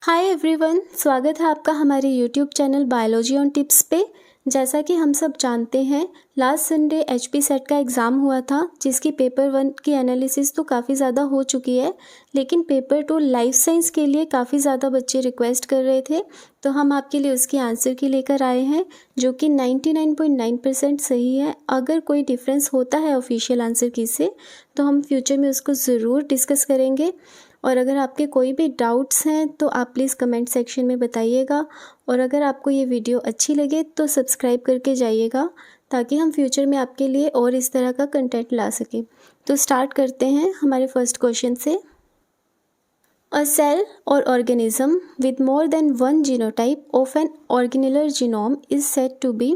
Hi everyone, स्वागत है आपका हमारे YouTube channel biology on tips पे। जैसा कि हम सब जानते हैं, लास्ट संडे एचपी सेट का एग्ज़ाम हुआ था, जिसकी पेपर 1 की एनालिसिस तो काफ़ी ज़्यादा हो चुकी है, लेकिन पेपर 2 लाइफ साइंस के लिए काफ़ी ज़्यादा बच्चे रिक्वेस्ट कर रहे थे, तो हम आपके लिए उसकी आंसर की लेकर आए हैं, जो कि 99.9% सही है। अगर कोई डिफरेंस होता है ऑफिशियल आंसर की से, तो हम फ्यूचर में उसको ज़रूर डिस्कस करेंगे। और अगर आपके कोई भी डाउट्स हैं तो आप प्लीज़ कमेंट सेक्शन में बताइएगा। और अगर आपको ये वीडियो अच्छी लगे तो सब्सक्राइब करके जाइएगा, ताकि हम फ्यूचर में आपके लिए और इस तरह का कंटेंट ला सकें। तो स्टार्ट करते हैं हमारे फर्स्ट क्वेश्चन से। अ सेल और organism with more than one genotype of an organellar genome is said to be.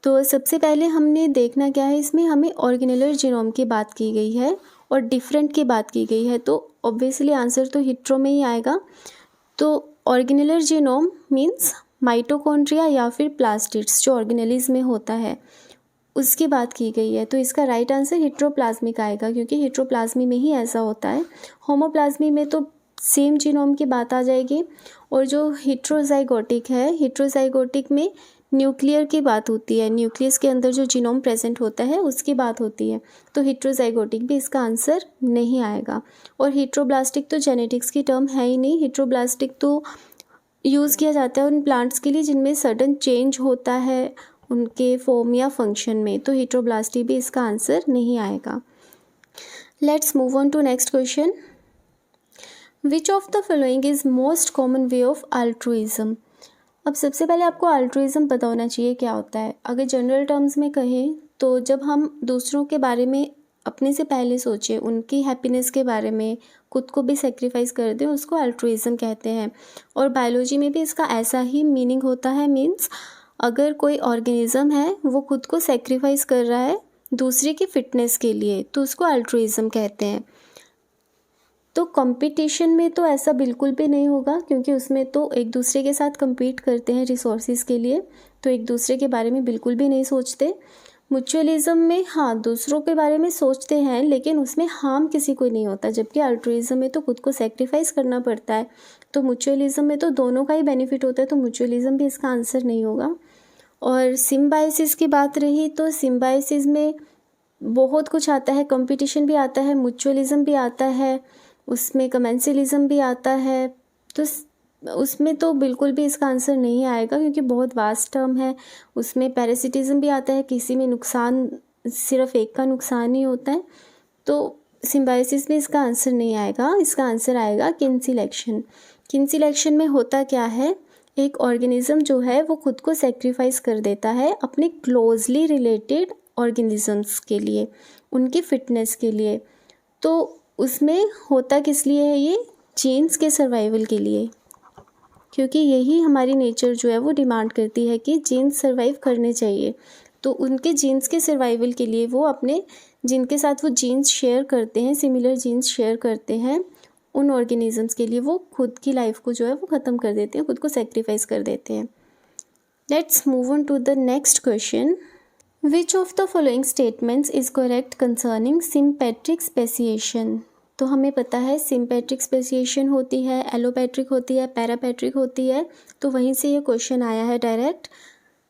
तो सबसे पहले हमने देखना क्या है, इसमें हमें ऑर्गेनुलर जीनोम की बात की गई है और डिफरेंट की बात की गई है, तो ऑब्वियसली आंसर तो हिट्रो में ही आएगा। तो ऑर्गेनुलर जीनोम मीन्स माइटोकॉन्ड्रिया या फिर प्लास्टिड्स जो ऑर्गेनेलिज में होता है, उसकी बात की गई है। तो इसका राइट आंसर हिट्रोप्लाज्मिक आएगा, क्योंकि हिट्रोप्लाज्मी में ही ऐसा होता है। होमोप्लाज्मी में तो सेम जीनोम की बात आ जाएगी। और जो हिट्रोजाइगोटिक है, हिट्रोजाइगोटिक में न्यूक्लियर की बात होती है, न्यूक्लियस के अंदर जो जीनोम प्रेजेंट होता है उसकी बात होती है। तो हिट्रोजाइगोटिक भी इसका आंसर नहीं आएगा। और हिट्रोब्लास्टिक तो जेनेटिक्स की टर्म है ही नहीं। हिट्रोब्लास्टिक तो यूज़ किया जाता है उन प्लांट्स के लिए जिनमें सडन चेंज होता है उनके फॉर्म या फंक्शन में, तो हिट्रोब्लास्टी भी इसका आंसर नहीं आएगा। Let's move on to next question. Which of the following is most common way of altruism. अब सबसे पहले आपको अल्ट्रुइज्म पता होना चाहिए क्या होता है। अगर जनरल टर्म्स में कहें तो जब हम दूसरों के बारे में अपने से पहले सोचें, उनकी हैप्पीनेस के बारे में, खुद को भी सेक्रीफाइस कर दें, उसको अल्ट्रुइज्म कहते हैं। और बायोलॉजी में भी इसका ऐसा ही मीनिंग होता है। मीन्स अगर कोई ऑर्गेनिज्म है वो खुद को सेक्रीफाइस कर रहा है दूसरे की फिटनेस के लिए, तो उसको अल्ट्रुइज्म कहते हैं। तो कंपटीशन में तो ऐसा बिल्कुल भी नहीं होगा, क्योंकि उसमें तो एक दूसरे के साथ compete करते हैं रिसोर्सेज के लिए, तो एक दूसरे के बारे में बिल्कुल भी नहीं सोचते। म्यूचुअलिज्म में हाँ, दूसरों के बारे में सोचते हैं, लेकिन उसमें हार्म किसी को नहीं होता, जबकि अल्ट्रुइज्म में तो खुद को सेक्रीफाइस करना पड़ता है। तो म्यूचुअलिज्म में तो दोनों का ही बेनिफिट होता है, तो म्यूचुअलिज्म भी इसका आंसर नहीं होगा। और सिम्बायोसिस की बात रही तो सिम्बायोसिस में बहुत कुछ आता है, कंपटीशन भी आता है, म्यूचुअलिज्म भी आता है, उसमें कमेंसलिज्म भी आता है। तो उसमें तो बिल्कुल भी इसका आंसर नहीं आएगा, क्योंकि बहुत वास्ट टर्म है। उसमें पैरासिटिज्म भी आता है, किसी में नुकसान, सिर्फ एक का नुकसान ही होता है। तो सिम्बायोसिस में इसका आंसर नहीं आएगा। इसका आंसर आएगा किन सिलेक्शन। किन सिलेक्शन में होता क्या है, एक ऑर्गेनिज्म जो है वो खुद को सेक्रीफाइस कर देता है अपने क्लोजली रिलेटेड ऑर्गेनिजम्स के लिए, उनकी फिटनेस के लिए। तो उसमें होता किस लिए है, ये जीन्स के सर्वाइवल के लिए, क्योंकि यही हमारी नेचर जो है वो डिमांड करती है कि जीन्स सर्वाइव करने चाहिए। तो उनके जीन्स के सर्वाइवल के लिए वो अपने, जिनके साथ वो जीन्स शेयर करते हैं, सिमिलर जीन्स शेयर करते हैं, उन ऑर्गेनिजम्स के लिए वो खुद की लाइफ को जो है वो ख़त्म कर देते हैं, खुद को सेक्रीफाइस कर देते हैं। Let's move on to the next question. Which of the following statements is correct concerning sympatric speciation. तो हमें पता है सिम्पेट्रिक स्पेसिएशन होती है, एलोपेट्रिक होती है, पैरापेट्रिक होती है, तो वहीं से ये क्वेश्चन आया है डायरेक्ट।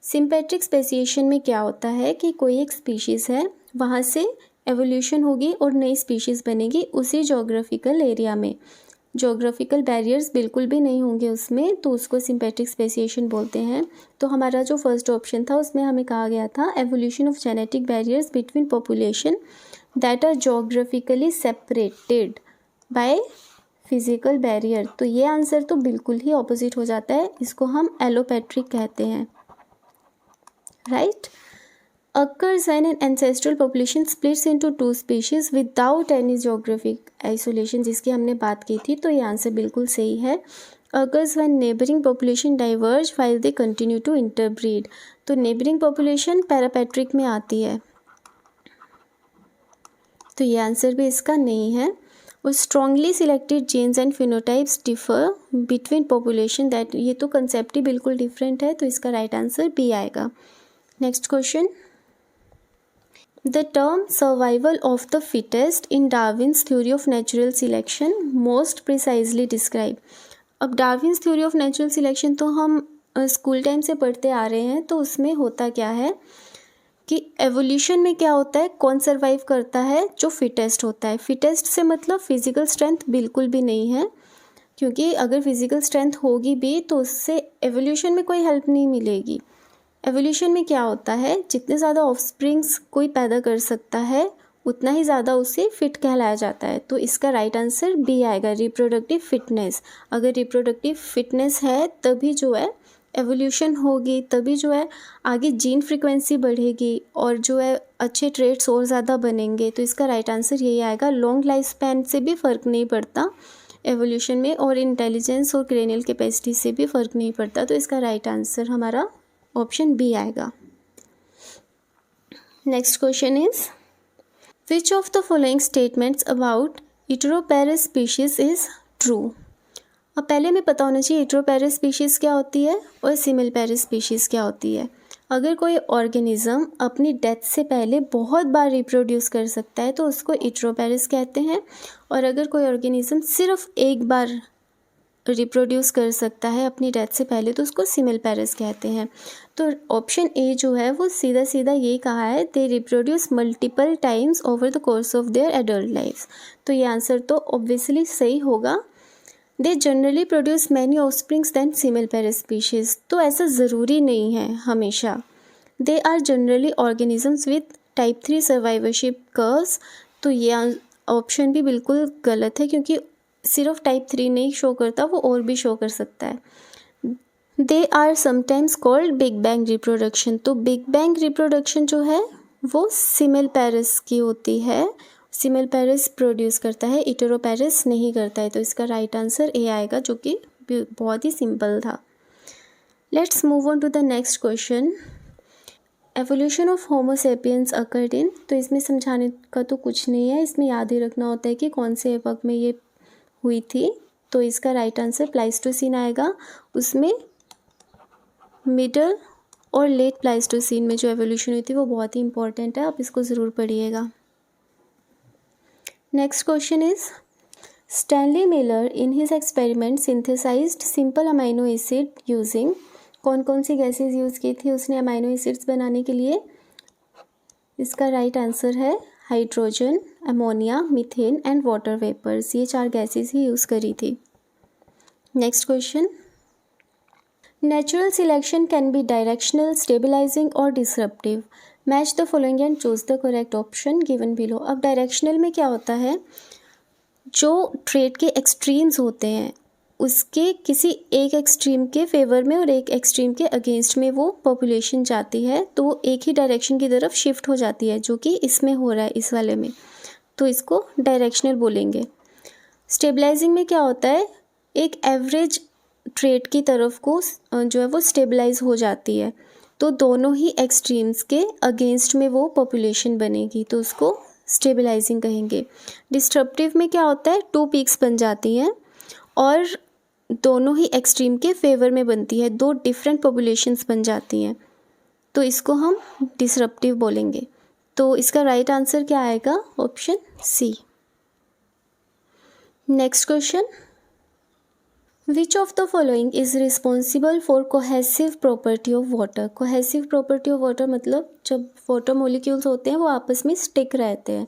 सिम्पेट्रिक स्पेसिएशन में क्या होता है कि कोई एक स्पीशीज़ है, वहाँ से एवोल्यूशन होगी और नई स्पीशीज़ बनेगी उसी जोग्राफिकल एरिया में। जोग्राफिकल बैरियर्स बिल्कुल भी नहीं होंगे उसमें, तो उसको सिम्पेट्रिक स्पेसिएशन बोलते हैं। तो हमारा जो फर्स्ट ऑप्शन था उसमें हमें कहा गया था evolution of genetic barriers between population that are geographically separated by physical barrier. तो ये आंसर तो बिल्कुल ही ऑपोजिट हो जाता है, इसको हम एलोपेट्रिक कहते हैं, right. occurs when an ancestral population splits into two species without any geographic isolation, जिसकी हमने बात की थी, तो ये आंसर बिल्कुल सही है। occurs when neighboring population diverge while they continue to interbreed। तो neighboring population पैरापेट्रिक में आती है, तो ये आंसर भी इसका नहीं है। और strongly selected genes and phenotypes differ between population, that ये तो कंसेप्ट ही बिल्कुल डिफरेंट है, तो इसका राइट आंसर बी आएगा। Next question. The term survival of the fittest in Darwin's theory of natural selection most precisely describe। अब Darwin's theory of natural selection तो हम स्कूल टाइम से पढ़ते आ रहे हैं, तो उसमें होता क्या है कि एवोल्यूशन में क्या होता है, कौन सर्वाइव करता है, जो फिटेस्ट होता है। फिटेस्ट से मतलब फिजिकल स्ट्रेंथ बिल्कुल भी नहीं है, क्योंकि अगर फिजिकल स्ट्रेंथ होगी भी तो उससे एवोल्यूशन में कोई हेल्प नहीं मिलेगी। एवोल्यूशन में क्या होता है, जितने ज़्यादा ऑफस्प्रिंग्स कोई पैदा कर सकता है उतना ही ज़्यादा उसे फिट कहलाया जाता है। तो इसका राइट आंसर बी आएगा, रिप्रोडक्टिव फिटनेस। अगर रिप्रोडक्टिव फिटनेस है तभी जो है एवोल्यूशन होगी, तभी जो है आगे जीन फ्रीक्वेंसी बढ़ेगी और जो है अच्छे ट्रेट्स और ज़्यादा बनेंगे। तो इसका राइट आंसर यही आएगा। लॉन्ग लाइफ स्पैन से भी फ़र्क नहीं पड़ता एवोल्यूशन में, और इंटेलिजेंस और क्रेनियल कैपेसिटी से भी फ़र्क नहीं पड़ता। तो इसका राइट आंसर हमारा ऑप्शन बी आएगा। Next question is which of the following statements about iteroparous species is true. अब पहले हमें पता होना चाहिए इटरोपैरस स्पीशीज़ क्या होती है और सिमिलपैरस स्पीशीज़ क्या होती है। अगर कोई ऑर्गेनिज्म अपनी डेथ से पहले बहुत बार रिप्रोड्यूस कर सकता है तो उसको इटरोपैरस कहते हैं, और अगर कोई ऑर्गेनिज्म सिर्फ एक बार रिप्रोड्यूस कर सकता है अपनी डेथ से पहले तो उसको सिमिलपैरस कहते हैं। तो ऑप्शन ए जो है वो सीधा सीधा ये कहा है, they reproduce multiple times over the course of their adult life. तो ये आंसर तो ऑब्वियसली सही होगा। They generally produce many offsprings than semelparous species. तो ऐसा ज़रूरी नहीं है हमेशा। They are generally organisms with type 3 survivorship curves. तो ये ऑप्शन भी बिल्कुल गलत है, क्योंकि सिर्फ टाइप 3 नहीं शो करता, वो और भी शो कर सकता है। They are sometimes called big bang reproduction. तो बिग बैंग रिप्रोडक्शन जो है वो सिमिलपैरस की होती है, सिमिलपैरस प्रोड्यूस करता है, इटरोपैरस नहीं करता है। तो इसका राइट आंसर ए आएगा, जो कि बहुत ही सिंपल था। Let's move on to the next question. Evolution of homo sapiens occurred in. तो इसमें समझाने का तो कुछ नहीं है, इसमें याद ही रखना होता है कि कौन से एपॉक में ये हुई थी। तो इसका राइट आंसर प्लाइस्टोसीन आएगा। उसमें मिडल और लेट प्लाइस्टोसीन में जो एवोल्यूशन हुई थी वो बहुत ही इंपॉर्टेंट है, आप इसको ज़रूर पढ़िएगा। Next question is Stanley Miller in his experiment synthesized simple amino acid using. कौन कौन सी गैसेज यूज़ की थी उसने अमाइनो एसिड्स बनाने के लिए। इसका राइट आंसर है hydrogen, ammonia, methane and water vapours. ये 4 गैसेज ही यूज़ करी थी। Next question, natural selection can be directional, stabilizing और disruptive. Match the following and choose the correct option given below. अब डायरेक्शनल में क्या होता है, जो ट्रेड के एक्सट्रीम्स होते हैं उसके किसी एक एक्सट्रीम के फेवर में और एक एक्सट्रीम के अगेंस्ट में वो पॉपुलेशन जाती है, तो वो एक ही डायरेक्शन की तरफ शिफ्ट हो जाती है, जो कि इसमें हो रहा है इस वाले में। तो इसको डायरेक्शनल बोलेंगे। स्टेबलाइजिंग में क्या होता है, एक एवरेज ट्रेड की तरफ को जो है वो स्टेबलाइज हो जाती है, तो दोनों ही एक्सट्रीम्स के अगेंस्ट में वो पॉपुलेशन बनेगी, तो उसको स्टेबलाइजिंग कहेंगे। डिस्ट्रप्टिव में क्या होता है, 2 पीक्स बन जाती हैं और दोनों ही एक्सट्रीम के फेवर में बनती है, 2 डिफरेंट पॉपुलेशंस बन जाती हैं, तो इसको हम डिसरप्टिव बोलेंगे। तो इसका राइट आंसर क्या आएगा, option C. Next question, which of the following is responsible for cohesive property of water. Cohesive property of water मतलब जब वाटर मोलिक्यूल्स होते हैं वो आपस में स्टिक रहते हैं,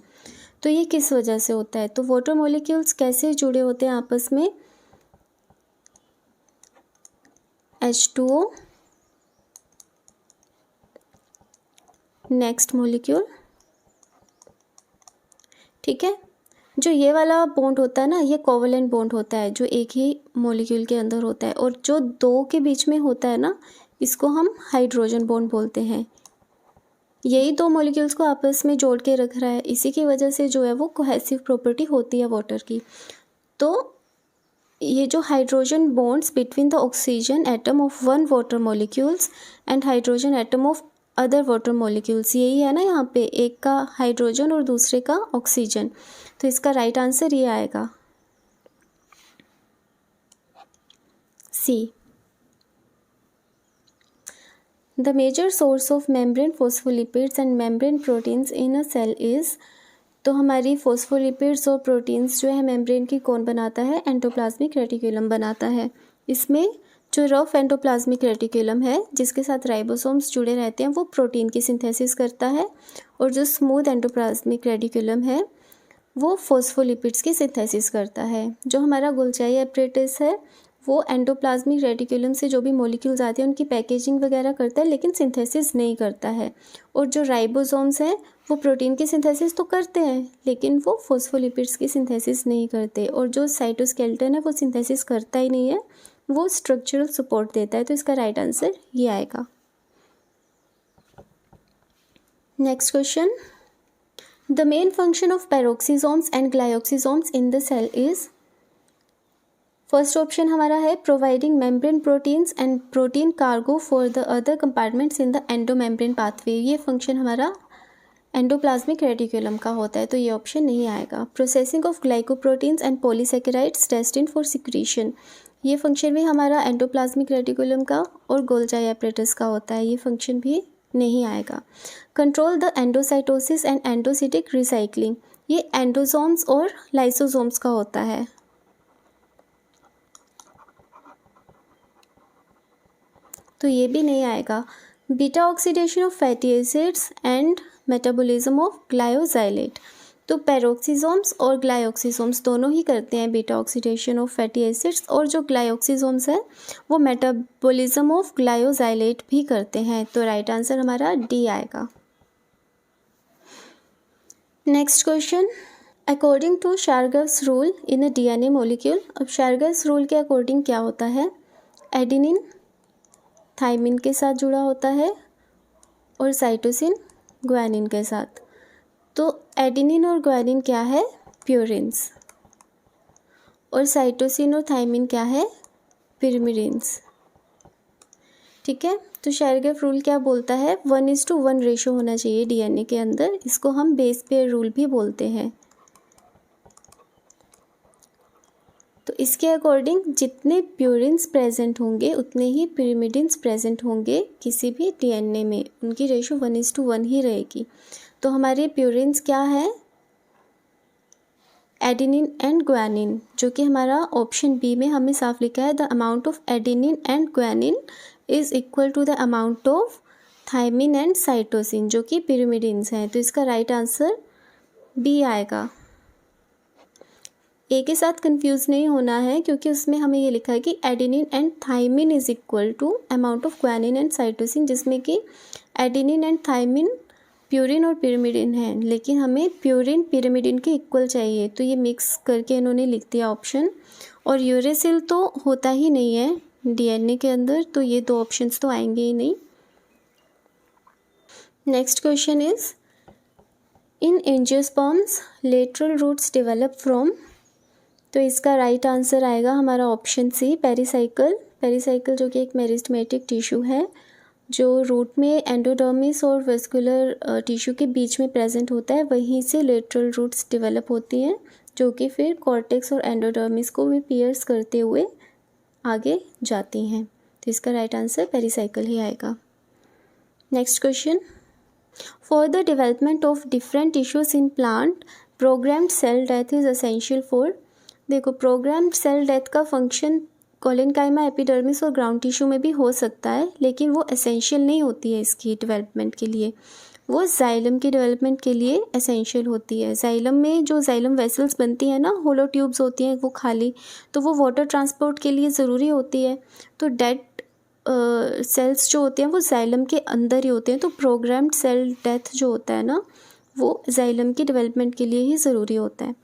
तो ये किस वजह से होता है। तो वाटर मोलिक्यूल्स कैसे जुड़े होते हैं आपस में, H2O, नेक्स्ट मोलिक्यूल, ठीक है। जो ये वाला बॉन्ड होता है ना, ये कोवलेंट बॉन्ड होता है जो एक ही मॉलिक्यूल के अंदर होता है, और जो 2 के बीच में होता है ना, इसको हम हाइड्रोजन बॉन्ड बोलते हैं। यही 2 मॉलिक्यूल्स को आपस में जोड़ के रख रहा है, इसी की वजह से जो है वो कोहेसिव प्रॉपर्टी होती है वाटर की। तो ये जो hydrogen bonds between the oxygen atom of 1 water molecules and hydrogen atom of other water molecules, यही है ना यहाँ पे, एक का हाइड्रोजन और दूसरे का ऑक्सीजन। तो इसका राइट आंसर ये आएगा, C. The major source of membrane phospholipids and membrane proteins in a cell is. तो हमारी फॉस्फोलिपिड्स और प्रोटीन्स जो है मेम्ब्रेन की कौन बनाता है? एंडोप्लाज्मिक रेटिकुलम बनाता है। इसमें जो रफ एंडोप्लाज्मिक रेटिकुलम है जिसके साथ राइबोसोम्स जुड़े रहते हैं वो प्रोटीन की सिंथेसिस करता है, और जो स्मूथ एंडोप्लाज्मिक रेटिकुलम है वो फॉस्फोलिपिड्स की सिंथेसिस करता है। जो हमारा गोल्गी एपरेटस है वो एंडोप्लाज्मिक रेटिकुलम से जो भी मॉलिक्यूल्स आते हैं उनकी पैकेजिंग वगैरह करता है लेकिन सिंथेसिस नहीं करता है। और जो राइबोसोम्स हैं वो प्रोटीन की सिंथेसिस तो करते हैं लेकिन वो फॉस्फोलिपिड्स की सिंथेसिस नहीं करते। और जो साइटोस्केलेटन है वो सिंथेसिस करता ही नहीं है, वो स्ट्रक्चरल सपोर्ट देता है। तो इसका राइट आंसर ये आएगा। Next question, the main function of peroxisomes and glycosomes in the cell is. First option हमारा है providing membrane proteins and protein cargo for the other compartments in the endomembrane pathway. ये function हमारा endoplasmic reticulum का होता है, तो ये option नहीं आएगा। Processing of glycoproteins and polysaccharides destined for secretion, ये फंक्शन भी हमारा एंडोप्लाज्मिक रेटिकुलम का और गोल्गी एपरेटस का होता है, ये फंक्शन भी नहीं आएगा। Control the endocytosis and endocytic recycling, ये एंडोसोम्स और लाइसोसोम्स का होता है। तो ये भी नहीं आएगा। Beta oxidation of fatty acids and metabolism of glyoxylate, तो पेरोक्सिसोम्स और ग्लाइकोसिसोम्स दोनों ही करते हैं beta oxidation of fatty acids, और जो ग्लाइकोसिसोम्स है वो मेटाबॉलिज्म ऑफ ग्लायोजाइलेट भी करते हैं। तो राइट आंसर हमारा डी आएगा। Next question, according to Chargaff's rule in a DNA molecule. अब शार्गस रूल के अकॉर्डिंग क्या होता है? एडेनिन थाइमिन के साथ जुड़ा होता है और साइटोसिन ग्वानिन के साथ। तो एडेनिन और ग्वानिन क्या है? प्यूरिन्स। और साइटोसिन और थाइमिन क्या है? पिरिमिडिन्स। ठीक है, तो शार्गस रूल क्या बोलता है? 1:1 रेशो होना चाहिए डीएनए के अंदर, इसको हम बेस पेयर रूल भी बोलते हैं। तो इसके अकॉर्डिंग जितने प्यूरिन्स प्रेजेंट होंगे उतने ही पिरिमिडिन्स प्रेजेंट होंगे किसी भी डीएनए में, उनकी रेशो 1:1 ही रहेगी। तो हमारे प्यूरिन्स क्या है? एडेनिन एंड ग्वानिन, जो कि हमारा ऑप्शन बी में हमें साफ लिखा है, the amount of adenine and guanine is equal to the amount of thymine and cytosine, जो कि पिरिमिडिन्स हैं। तो इसका राइट आंसर बी आएगा। ए के साथ कंफ्यूज नहीं होना है क्योंकि उसमें हमें ये लिखा है कि adenine and thymine is equal to amount of guanine and cytosine, जिसमें कि एडेनिन एंड थाइमिन प्यूरिन और पिरिमिडिन है, लेकिन हमें प्यूरिन पिरिमिडिन के इक्वल चाहिए, तो ये मिक्स करके इन्होंने लिख दिया ऑप्शन। और यूरेसिल तो होता ही नहीं है डीएनए के अंदर, तो ये दो ऑप्शंस तो आएंगे ही नहीं। Next question is, in angiosperms lateral roots develop from. तो इसका राइट आंसर आएगा हमारा ऑप्शन सी, पेरिसाइकल। पेरिसाइकल जो कि एक मेरिस्टेमेटिक टिश्यू है जो रूट में एंडोडर्मिस और वेस्कुलर टिश्यू के बीच में प्रेजेंट होता है, वहीं से लेटरल रूट्स डेवलप होती हैं जो कि फिर कॉर्टेक्स और एंडोडर्मिस को भी पियर्स करते हुए आगे जाती हैं। तो इसका राइट आंसर पेरिसाइकल ही आएगा। Next question, for the development of different tissues in plant programmed cell death is essential for. देखो, प्रोग्राम्ड सेल डेथ का फंक्शन कोलेनकाइमा, एपिडर्मिस और ग्राउंड टिश्यू में भी हो सकता है, लेकिन वो एसेंशियल नहीं होती है इसकी डेवलपमेंट के लिए, वो जाइलम की डेवलपमेंट के लिए एसेंशियल होती है। जाइलम में जो जाइलम वेसल्स बनती हैं ना, होलो ट्यूब्स होती हैं वो खाली, तो वो वाटर ट्रांसपोर्ट के लिए ज़रूरी होती है। तो डेड सेल्स जो होते हैं वो जाइलम के अंदर ही होते हैं, तो प्रोग्राम्ड सेल डेथ जो होता है ना वो जाइलम की डेवलपमेंट के लिए ही ज़रूरी होता है।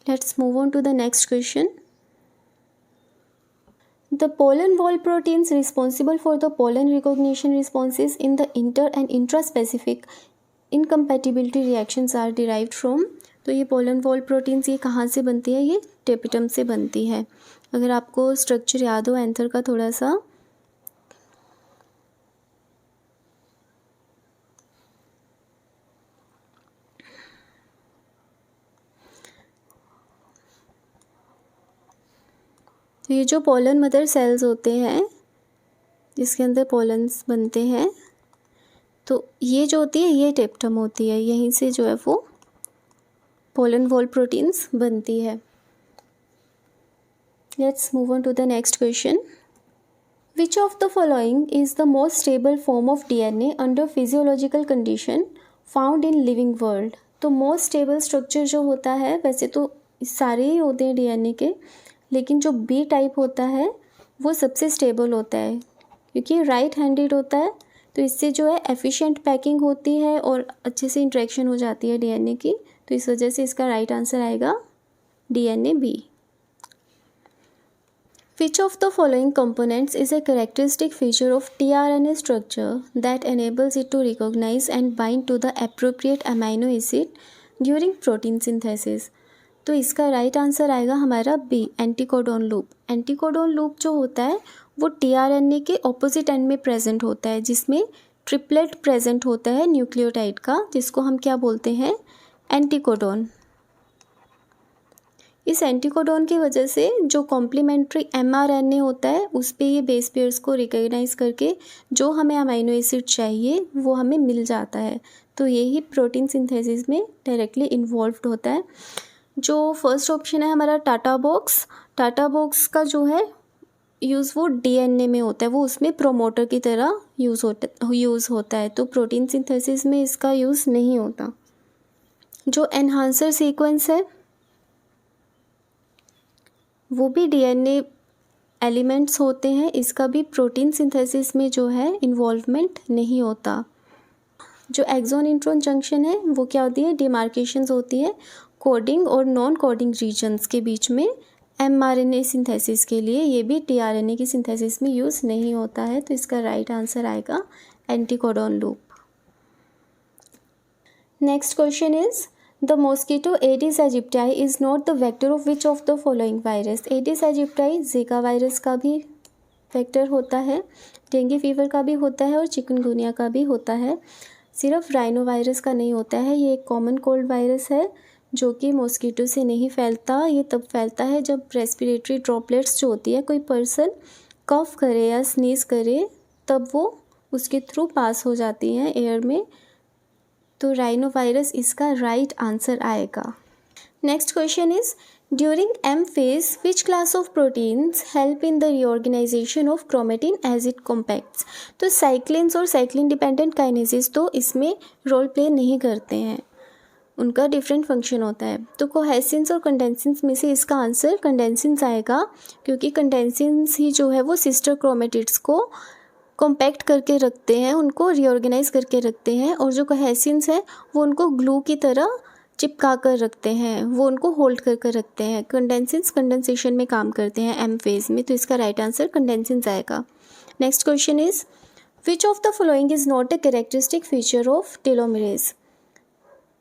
Let's move on to the next question. The pollen wall proteins responsible for the pollen recognition responses in the inter and intraspecific incompatibility reactions are derived from। तो ये pollen wall proteins ये कहाँ से बनती है? ये टेपिटम से बनती है। अगर आपको स्ट्रक्चर याद हो एंथर का थोड़ा सा, तो ये जो पोलन मदर सेल्स होते हैं जिसके अंदर पोलन्स बनते हैं, तो ये जो होती है ये टेप्टम होती है, यहीं से जो है वो पोलन वॉल प्रोटीन्स बनती है। Let's move on to the next question. Which of the following is the most stable form of DNA under physiological condition found in living world. तो मोस्ट स्टेबल स्ट्रक्चर जो होता है, वैसे तो सारे ही होते हैं DNA के, लेकिन जो B टाइप होता है वो सबसे स्टेबल होता है क्योंकि राइट हैंडेड होता है, तो इससे जो है एफिशिएंट पैकिंग होती है और अच्छे से इंटरेक्शन हो जाती है DNA की, तो इस वजह से इसका राइट आंसर आएगा DNA B। Which of the following components is a characteristic feature of tRNA structure that enables it to recognize and bind to the appropriate amino acid during protein synthesis? तो इसका right answer आएगा हमारा B, anticodon loop. Anticodon loop जो होता है वो tRNA के opposite and में प्रेजेंट होता है, जिसमें ट्रिपलेट प्रेजेंट होता है न्यूक्लियोटाइड का, जिसको हम क्या बोलते हैं, एंटीकोडोन। इस एंटीकोडोन की वजह से जो कॉम्प्लीमेंट्री mRNA होता है उस पे ये बेस पेयर्स को रिकॉग्नाइज करके जो हमें अमीनो एसिड चाहिए वो हमें मिल जाता है। तो यही प्रोटीन सिंथेसिस में डायरेक्टली इन्वॉल्व्ड होता है। जो फर्स्ट ऑप्शन है हमारा टाटा बॉक्स का जो है यूज़ वो DNA में होता है, वो उसमें प्रोमोटर की तरह यूज़ होता है, तो प्रोटीन सिंथेसिस में इसका यूज़ नहीं होता। जो एनहांसर सीक्वेंस है वो भी DNA एलिमेंट्स होते हैं, इसका भी प्रोटीन सिंथेसिस में जो है इन्वॉल्वमेंट नहीं होता। जो एक्सॉन इंट्रॉन जंक्शन है वो क्या होती है, डिमार्केशंस होती है कोडिंग और नॉन कोडिंग रीजन्स के बीच में mRNA सिंथेसिस के लिए, ये भी tRNA की सिंथेसिस में यूज़ नहीं होता है, तो इसका राइट आंसर आएगा anticodon loop. Next question is the mosquito Aedes aegypti is not the vector of which of the following virus. Aedes aegypti Zika virus का भी वेक्टर होता है, डेंगू फीवर का भी होता है और चिकनगुनिया का भी होता है, सिर्फ राइनो वायरस का नहीं होता है। ये एक कॉमन कोल्ड वायरस है जो कि मॉस्किटो से नहीं फैलता। ये तब फैलता है जब रेस्पिरेटरी ड्रॉपलेट्स जो होती है, कोई पर्सन कफ करे या स्नीज करे तब वो उसके थ्रू पास हो जाती हैं एयर में, तो राइनो वायरस इसका राइट आंसर आएगा। Next question is during M phase which class of proteins help in the reorganization of chromatin as it compacts। तो साइक्लिन्स और साइक्लिन डिपेंडेंट काइनेसिस तो इसमें रोल प्ले नहीं करते हैं, उनका डिफरेंट फंक्शन होता है। तो कोहेसिन्स और कंडेंसिन्स में से इसका आंसर कंडेंसिन्स आएगा, क्योंकि कंडेंसिन्स ही जो है वो सिस्टर क्रोमेटिड्स को कॉम्पैक्ट करके रखते हैं, उनको रीऑर्गेनाइज करके रखते हैं, और जो कोहेसिन्स हैं वो उनको ग्लू की तरह चिपका कर रखते हैं, वो उनको होल्ड करके रखते हैं। कंडेंसिन्स कंडेंसेशन में काम करते हैं M फेज में, तो इसका राइट आंसर कंडेंसिन्स आएगा। Next question is which of the following is not a characteristic feature of telomerase.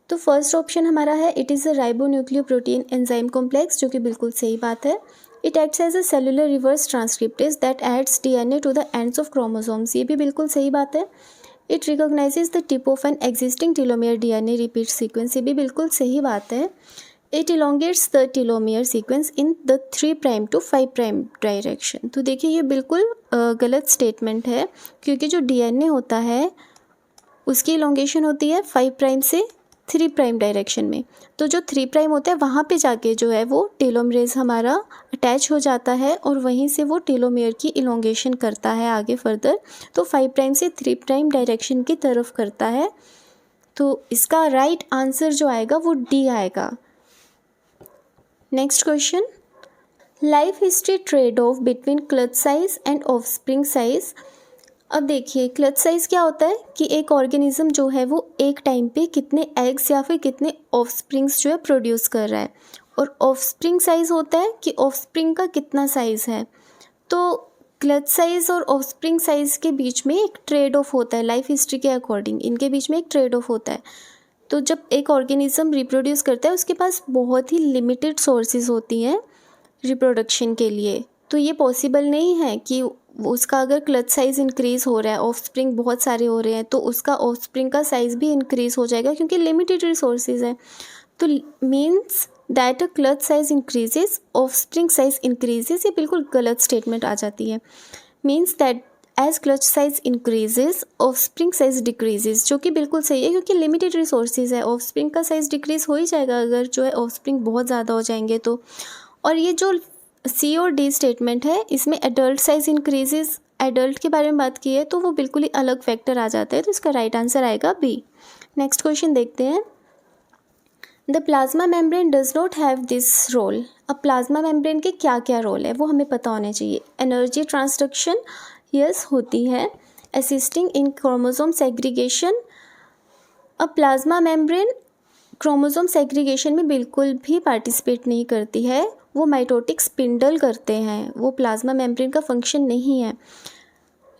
तो फर्स्ट ऑप्शन हमारा है it is a ribonucleoprotein enzyme complex, जो कि बिल्कुल सही बात है। It acts as a cellular reverse transcriptase that adds DNA to the ends of chromosomes, ये भी बिल्कुल सही बात है। It recognizes the tip of an existing telomere DNA repeat sequence, ये भी बिल्कुल सही बात है। It elongates the telomere sequence in the 3' to 5' direction. तो देखिए ये बिल्कुल गलत स्टेटमेंट है, क्योंकि जो DNA होता है उसकी इलोंगेशन होती है 5' से 3' डायरेक्शन में, तो जो 3' होता है वहाँ पे जाके जो है वो टेलोमरेज हमारा अटैच हो जाता है और वहीं से वो टेलोमेयर की इलोंगेशन करता है आगे फर्दर, तो 5' से 3' डायरेक्शन की तरफ करता है। तो इसका राइट आंसर जो आएगा वो डी आएगा। Next question, life history trade off between clutch size and offspring size. अब देखिए क्लच साइज़ क्या होता है कि एक ऑर्गेनिज्म जो है वो एक टाइम पे कितने एग्स या फिर कितने ऑफस्प्रिंग्स जो है प्रोड्यूस कर रहा है, और ऑफस्प्रिंग साइज़ होता है कि ऑफस्प्रिंग का कितना साइज़ है। तो क्लच साइज़ और ऑफस्प्रिंग साइज़ के बीच में एक ट्रेड ऑफ होता है, लाइफ हिस्ट्री के अकॉर्डिंग इनके बीच में एक ट्रेड ऑफ होता है। तो जब एक ऑर्गेनिज्म रिप्रोड्यूस करता है उसके पास बहुत ही लिमिटेड सोर्सेज होती हैं रिप्रोडक्शन के लिए, तो ये पॉसिबल नहीं है कि उसका अगर क्लच साइज़ इंक्रीज़ हो रहा है, ऑफस्प्रिंग बहुत सारे हो रहे हैं, तो उसका ऑफस्प्रिंग का साइज़ भी इंक्रीज़ हो जाएगा क्योंकि लिमिटेड रिसोर्सेज है। तो means that a clutch size increases offspring size increases, ये बिल्कुल गलत स्टेटमेंट आ जाती है। Means that as clutch size increases offspring size decreases, जो कि बिल्कुल सही है क्योंकि लिमिटेड रिसोर्सेज है, ऑफस्प्रिंग का साइज डिक्रीज हो ही जाएगा अगर जो है ऑफस्प्रिंग बहुत ज़्यादा हो जाएंगे तो। और ये जो सी और डी स्टेटमेंट है इसमें एडल्ट साइज इंक्रीजेज, एडल्ट के बारे में बात की है तो वो बिल्कुल ही अलग फैक्टर आ जाता है, तो इसका राइट आंसर आएगा बी। नेक्स्ट क्वेश्चन देखते हैं। The plasma membrane does not have this role. अब प्लाज्मा मेम्ब्रेन के क्या क्या रोल है वो हमें पता होने चाहिए। एनर्जी ट्रांसडक्शन यस होती है, असिस्टिंग इन क्रोमोसोम सेग्रीगेशन। अब प्लाज्मा मेम्ब्रेन क्रोमोसोम सेग्रीगेशन में बिल्कुल भी पार्टिसिपेट नहीं करती है, वो माइटोटिक स्पिंडल करते हैं, वो प्लाज्मा मेम्ब्रेन का फंक्शन नहीं है।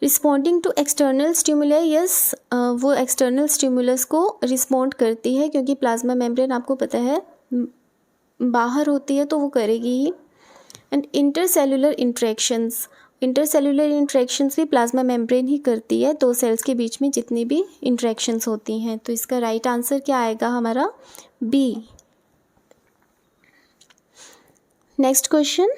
Responding to external stimuli yes, वो एक्सटर्नल स्टिमुलस को रिस्पॉन्ड करती है क्योंकि प्लाज्मा मेम्ब्रेन आपको पता है बाहर होती है तो वो करेगी ही। And intercellular interactions, intercellular interactions भी प्लाज्मा मेम्ब्रेन ही करती है, दो सेल्स के बीच में जितनी भी इंट्रैक्शंस होती हैं। तो इसका राइट आंसर क्या आएगा हमारा B. Next question.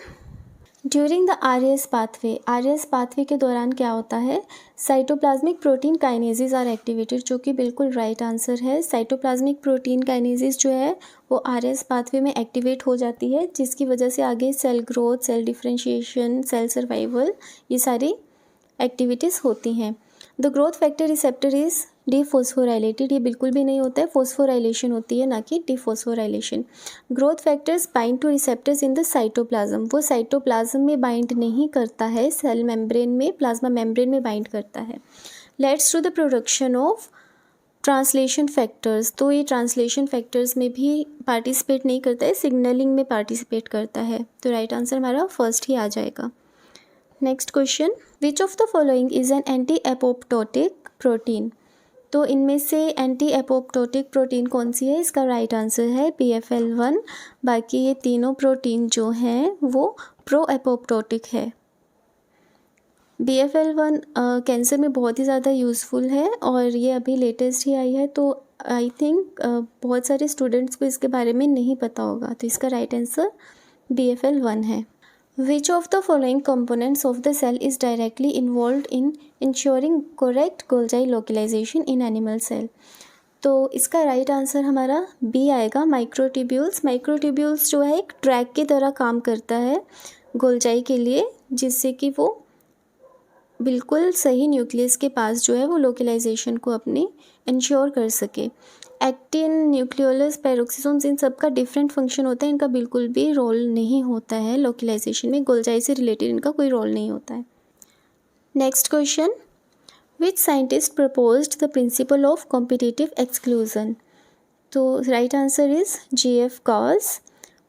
During the RS pathway, RS pathway के दौरान क्या होता है। Cytoplasmic protein kinases are activated, जो कि बिल्कुल राइट आंसर है। साइटोप्लाज्मिक प्रोटीन काइनेजेस जो है वो आरएस पाथवे में एक्टिवेट हो जाती है, जिसकी वजह से आगे cell growth, cell differentiation, cell survival ये सारी एक्टिविटीज़ होती हैं। The growth factor receptor is dephosphorylated, ये बिल्कुल भी नहीं होता है, फॉस्फोराइलेशन होती है ना कि dephosphorylation. Growth factors bind to receptors in the cytoplasm, वो साइटोप्लाज्म में बाइंड नहीं करता है, सेल मेम्ब्रेन में, प्लाज्मा मेम्ब्रेन में बाइंड करता है। Let's to the production of translation factors, तो ये ट्रांसलेशन फैक्टर्स में भी पार्टिसिपेट नहीं करता है, सिग्नलिंग में पार्टिसिपेट करता है। तो राइट आंसर हमारा फर्स्ट ही आ जाएगा। Next question. Which of the following is an anti apoptotic protein, तो इनमें से एंटी एपोप्टोटिक प्रोटीन कौन सी है। इसका राइट आंसर है BFL1। बाकी ये तीनों प्रोटीन जो हैं वो प्रो एपोप्टोटिक है। BFL1 कैंसर में बहुत ही ज़्यादा यूज़फुल है और ये अभी लेटेस्ट ही आई है, तो आई थिंक बहुत सारे स्टूडेंट्स को इसके बारे में नहीं पता होगा, तो इसका राइट आंसर BFL1 है। Which of the following components of the cell is directly involved in ensuring correct Golgi localization in animal cell? तो इसका राइट आंसर हमारा बी आएगा, माइक्रोट्यूब्यूल्स। माइक्रोट्यूब्यूल्स जो है एक ट्रैक की तरह काम करता है गोल्जाई के लिए, जिससे कि वो बिल्कुल सही न्यूक्लियस के पास जो है वो लोकलाइजेशन को अपनी इंश्योर कर सके। एक्टिन, न्यूक्लियोलस, पैरोक्सिसोम्स, इन सब का डिफरेंट फंक्शन होता है, इनका बिल्कुल भी रोल नहीं होता है लोकलाइजेशन में, गोल्जाई से रिलेटेड इनका कोई रोल नहीं होता है। Next question. Which scientist proposed the principle of competitive exclusion, तो right answer is J.F. Gause.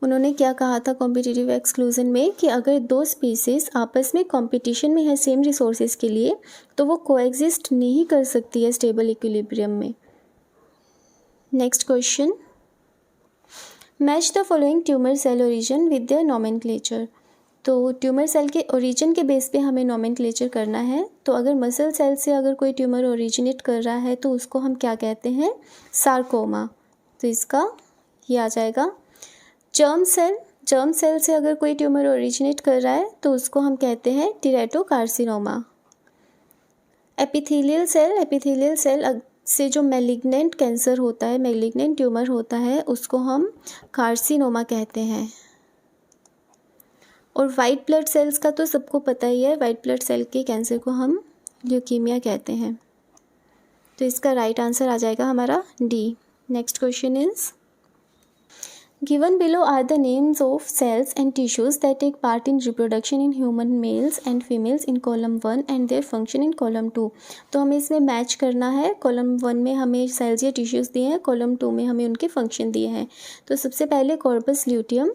उन्होंने क्या कहा था कॉम्पिटिटिव एक्सक्लूजन में कि अगर दो स्पीसीज आपस में कंपटीशन में है सेम रिसोर्सेज के लिए तो वो कोएग्जिस्ट नहीं कर सकती है स्टेबल इक्विलिब्रियम में। Next question. Match the following tumour cell origin with their nomenclature, तो ट्यूमर सेल के ओरिजिन के बेस पे हमें नोमेनक्लेचर करना है। तो अगर मसल सेल से अगर कोई ट्यूमर ओरिजिनेट कर रहा है तो उसको हम क्या कहते हैं, सार्कोमा, तो इसका ये आ जाएगा। जर्म सेल से अगर कोई ट्यूमर ओरिजिनेट कर रहा है तो उसको हम कहते हैं टीरेटोकार्सिनोमा। एपिथेलियल सेल से जो मैलिग्नेंट कैंसर होता है, मैलिग्नेंट ट्यूमर होता है, उसको हम कार्सिनोमा कहते हैं। और वाइट ब्लड सेल्स का तो सबको पता ही है, वाइट ब्लड सेल के कैंसर को हम ल्यूकीमिया कहते हैं। तो इसका राइट आंसर आ जाएगा हमारा D. Next question is given below are the names of cells and tissues that take part in reproduction in human males and females in column 1 and their function in column 2। तो हमें इसमें match करना है, column 1 में हमें sales या tissues दिए हैं, कॉलम 2 में हमें उनके फंक्शन दिए हैं। तो सबसे पहले कॉर्पस ल्यूटियम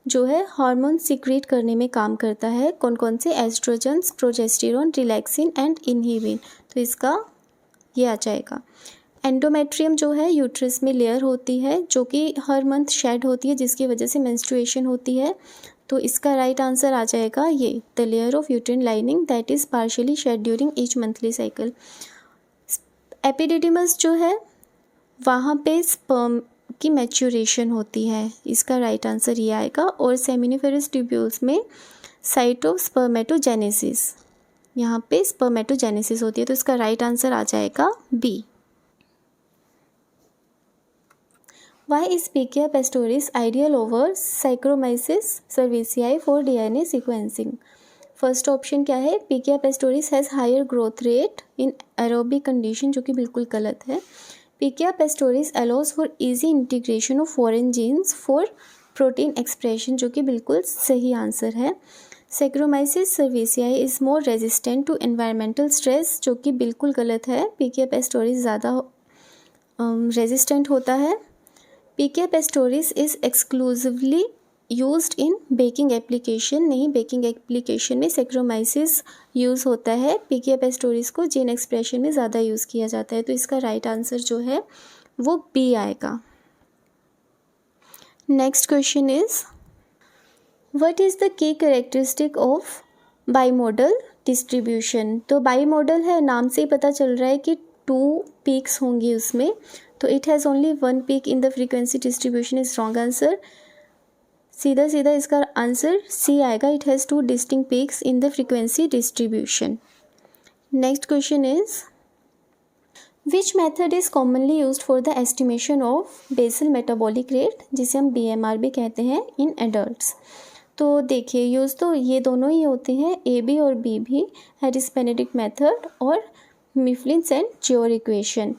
जो है हार्मोन सीक्रेट करने में काम करता है, कौन कौन से, estrogens, progesterone, relaxin and inhibin, तो इसका ये आ जाएगा। एंडोमेट्रियम जो है यूट्रस में लेयर होती है जो कि हर मंथ शेड होती है, जिसकी वजह से मेंस्ट्रुएशन होती है, तो इसका राइट आंसर आ जाएगा ये, the layer of uterine lining that is partially shed during each monthly cycle. Epididymis जो है वहाँ पे स्पर्म की मैच्योरेशन होती है, इसका राइट आंसर ये आएगा। और सेमिनिफेरस ट्यूब्यूल्स में साइट ऑफ स्पर्मेटोजेनेसिस, यहाँ पे स्पर्मेटोजेनेसिस होती है, तो इसका राइट आंसर आ जाएगा B. Why is Pichia pastoris ideal over Saccharomyces cerevisiae for DNA sequencing? First option क्या है, Pichia pastoris has higher growth rate in aerobic condition, जो कि बिल्कुल गलत है। Pichia pastoris allows for easy integration of foreign genes for protein expression, जो कि बिल्कुल सही आंसर है। Saccharomyces cerevisiae is more resistant to environmental stress, जो कि बिल्कुल गलत है। Pichia pastoris ज़्यादा रेजिस्टेंट होता है। Pichia pastoris is exclusively used in baking application, नहीं, बेकिंग एप्लीकेशन में Saccharomyces यूज़ होता है। Pichia pastoris को जीन एक्सप्रेशन में ज़्यादा यूज़ किया जाता है, तो इसका राइट आंसर जो है वो बी आएगा। Next question is what is the key characteristic of bimodal distribution? तो बाइमोडल है, नाम से ही पता चल रहा है कि 2 पीक्स होंगी उसमें, तो it has only 1 peak in the frequency distribution is wrong answer. सीधा सीधा इसका आंसर सी आएगा, it has 2 distinct peaks in the frequency distribution. Next question is which method is commonly used for the estimation of basal metabolic rate, जिसे हम BMR भी कहते हैं, in adults? तो देखिए, यूज़ तो ये दोनों ही होते हैं, AB और B भी, हैरिस-बेनेडिक्ट मेथड और मिफ्लिन्स एंड जियोर इक्वेशन।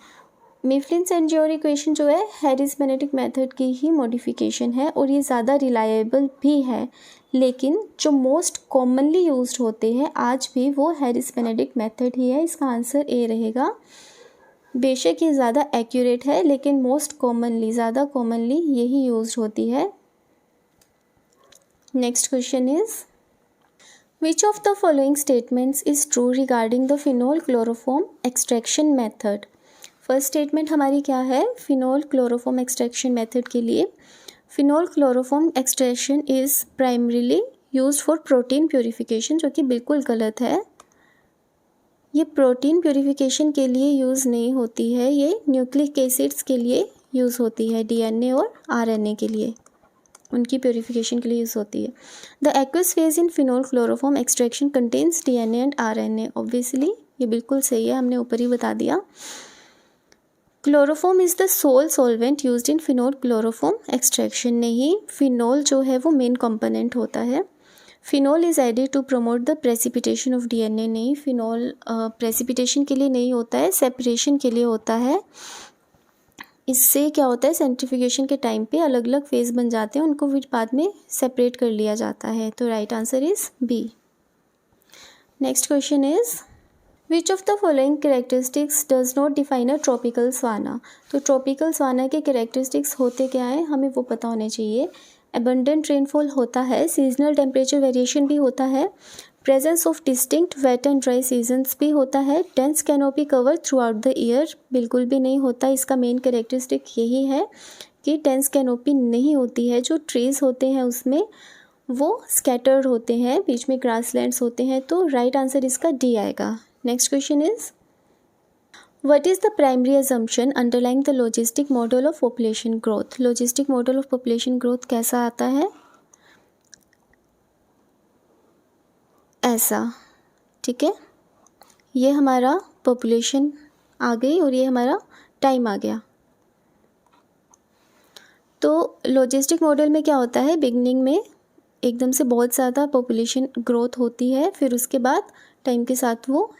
मिफ्लिन्स एंड जियोर इक्वेशन जो है हैरिस-बेनेडिक्ट मेथड की ही मॉडिफिकेशन है और ये ज़्यादा रिलायबल भी है, लेकिन जो मोस्ट कॉमनली यूज्ड होते हैं आज भी वो हैरिस-बेनेडिक्ट मेथड ही है। इसका आंसर ए रहेगा। बेशक ये ज़्यादा एक्यूरेट है, लेकिन मोस्ट कॉमनली, ज़्यादा कॉमनली यही यूज्ड होती है। Next question is which of the following statements is true regarding the phenol chloroform extraction method? First statement हमारी क्या है फिनोल क्लोरोफॉर्म एक्सट्रैक्शन मेथड के लिए? Phenol chloroform extraction is primarily used for protein purification, जो कि बिल्कुल गलत है। ये प्रोटीन प्योरीफिकेशन के लिए यूज़ नहीं होती है, ये न्यूक्लिक एसिड्स के लिए यूज़ होती है, DNA और RNA के लिए, उनकी प्योरीफिकेशन के लिए यूज़ होती है। The aqueous phase in phenol chloroform extraction contains DNA and RNA। Obviously ये बिल्कुल सही है, हमने ऊपर ही बता दिया। Chloroform is the sole solvent used in phenol chloroform extraction. नहीं, फिनोल जो है वो मेन कंपोनेंट होता है। Phenol is added to promote the precipitation of DNA। नहीं, फिनोल प्रेसिपिटेशन के लिए नहीं होता है, सेपरेशन के लिए होता है। इससे क्या होता है, सेंट्रीफ्यूगेशन के टाइम पे अलग अलग फेज बन जाते हैं, उनको फिर बाद में सेपरेट कर लिया जाता है। तो right answer is B. Next question is which of the following characteristics does not define a tropical savanna? तो ट्रॉपिकल सवाना के कैरेक्टरिस्टिक्स होते क्या हैं, हमें वो पता होने चाहिए। एबंडेंट रेनफॉल होता है, सीजनल टेम्परेचर वेरिएशन भी होता है, presence of distinct wet and dry seasons भी होता है, dense canopy cover throughout the year बिल्कुल भी नहीं होता। इसका मेन कैरेक्टरिस्टिक यही है कि डेंस कैनोपी नहीं होती है, जो ट्रीज़ होते हैं उसमें वो स्कैटर्ड होते हैं, बीच में ग्रासलैंड्स होते हैं। तो राइट आंसर इसका डी आएगा। Next question is what is the primary assumption underlying the logistic model of population growth? Logistic model of population growth कैसा आता है? ऐसा, ठीक है, ये हमारा पॉपुलेशन आ गई और ये हमारा टाइम आ गया। तो लॉजिस्टिक मॉडल में क्या होता है, बिगनिंग में एकदम से बहुत ज़्यादा पॉपुलेशन ग्रोथ होती है, फिर उसके बाद टाइम के साथ वो